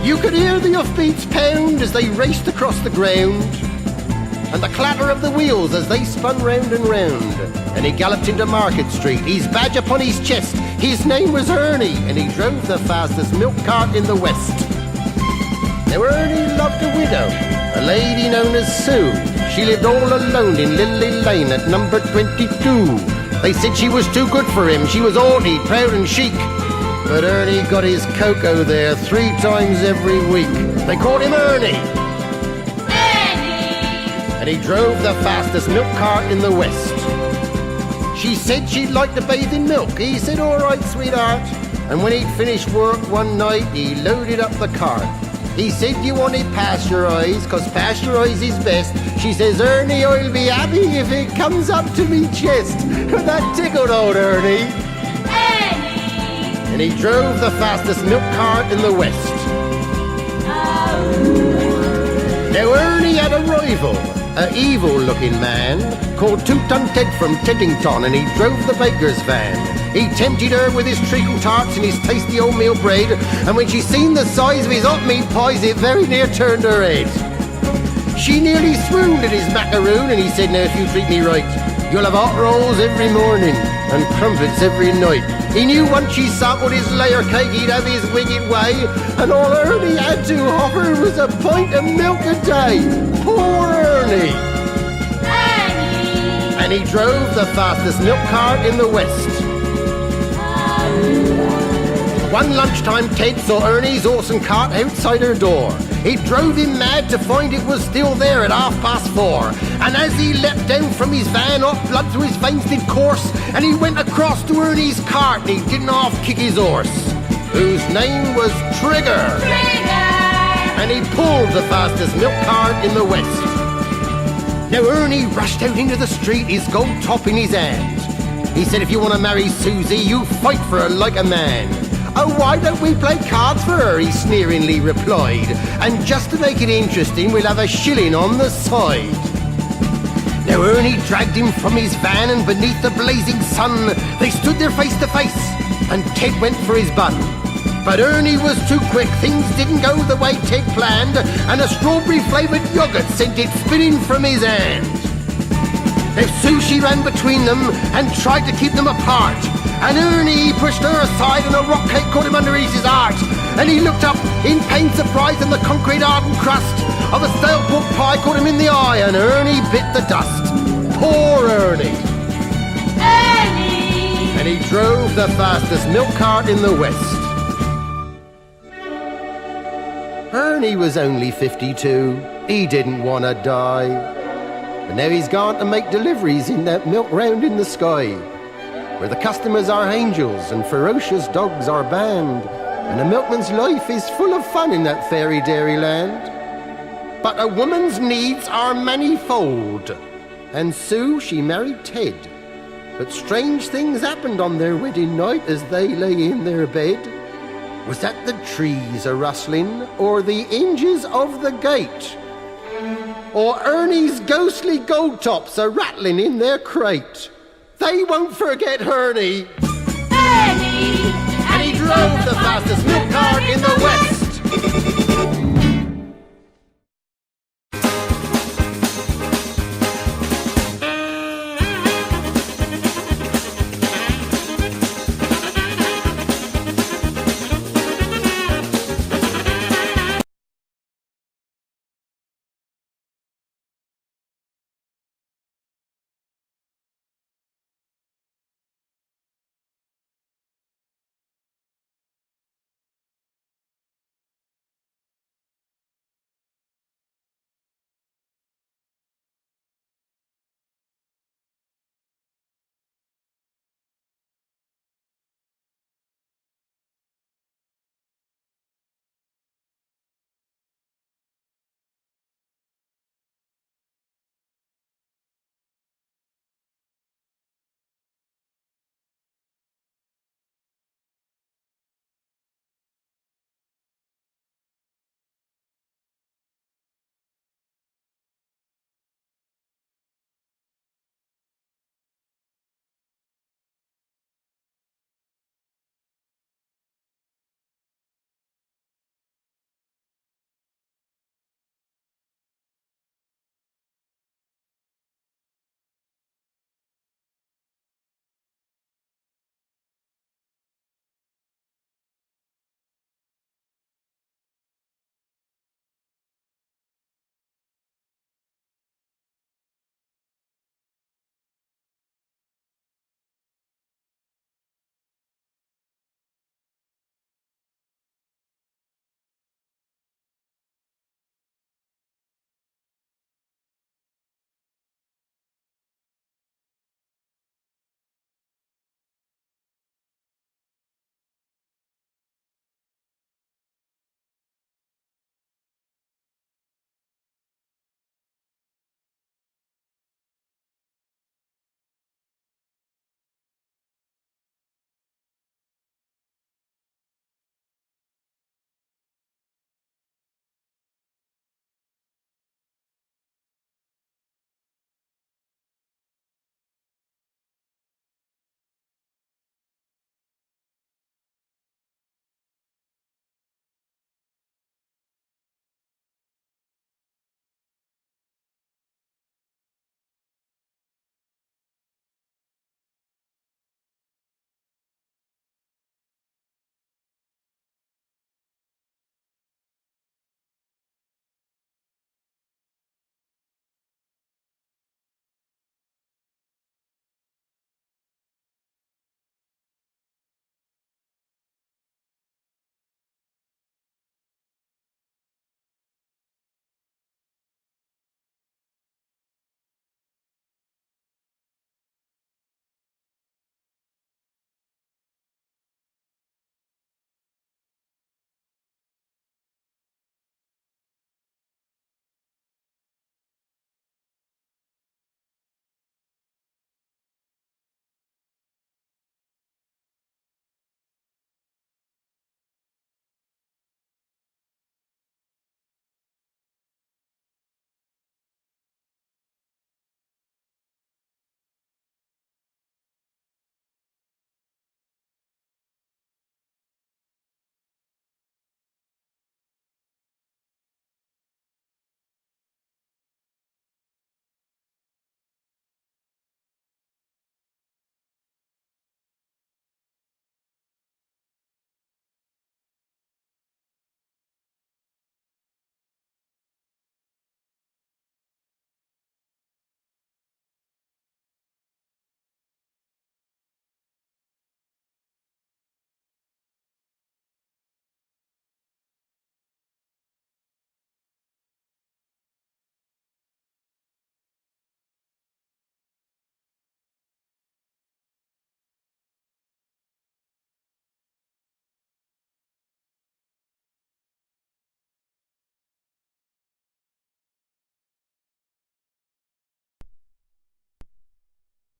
You could hear the hoofbeats pound as they raced across the ground, and the clatter of the wheels as they spun round and round. And he galloped into Market Street, his badge upon his chest. His name was Ernie, and he drove the fastest milk cart in the West. Now Ernie loved a widow, a lady known as Sue. She lived all alone in Lily Lane at number 22. They said she was too good for him, she was haughty, proud and chic. But Ernie got his cocoa there 3 times every week. They called him Ernie. And he drove the fastest milk cart in the West. She said she'd like to bathe in milk. He said, all right, sweetheart. And when he'd finished work one night, he loaded up the cart. He said, you want it pasteurised, 'cause pasteurised is best. She says, Ernie, I'll be happy if it comes up to me chest. That tickled old Ernie. And he drove the fastest milk cart in the West. Now Ernie had a rival, an evil-looking man called Two-Ton Ted from Teddington, and he drove the baker's van. He tempted her with his treacle tarts and his tasty oatmeal bread, and when she seen the size of his hot meat pies, it very near turned her head. She nearly swooned at his macaroon, and he said, now if you treat me right, you'll have hot rolls every morning and crumpets every night. He knew once she sampled his layer cake, he'd have his wicked way, and all Ernie had to offer was a pint of milk a day. Poor Ernie! And he drove the fastest milk cart in the West. One lunchtime, Ted saw Ernie's awesome cart outside her door. It drove him mad to find it was still there at 4:30. And as he leapt down from his van, hot blood through his veins did course, and he went across to Ernie's cart and he didn't half kick his horse, whose name was Trigger. And he pulled the fastest milk cart in the West. Now Ernie rushed out into the street, his gold top in his hand. He said, if you want to marry Susie, you fight for her like a man. Oh, why don't we play cards for her, he sneeringly replied. And just to make it interesting, we'll have a shilling on the side. Now Ernie dragged him from his van, and beneath the blazing sun, they stood there face to face, and Ted went for his bun. But Ernie was too quick, things didn't go the way Ted planned, and a strawberry-flavoured yoghurt sent it spinning from his hand. Now Susie ran between them and tried to keep them apart, and Ernie pushed her aside and a rock cake caught him underneath his heart. And he looked up in pained surprise, and the concrete hardened crust of a stale pork pie caught him in the eye, and Ernie bit the dust. Poor Ernie! And he drove the fastest milk cart in the West. Ernie was only 52. He didn't want to die. And now he's gone to make deliveries in that milk round in the sky, where the customers are angels and ferocious dogs are banned, and a milkman's life is full of fun in that fairy dairy land. But a woman's needs are manifold, and Sue, she married Ted. But strange things happened on their wedding night as they lay in their bed. Was that the trees a-rustling, or the hinges of the gate, or Ernie's ghostly gold tops a-rattling in their crate? They won't forget Ernie. And he drove the fastest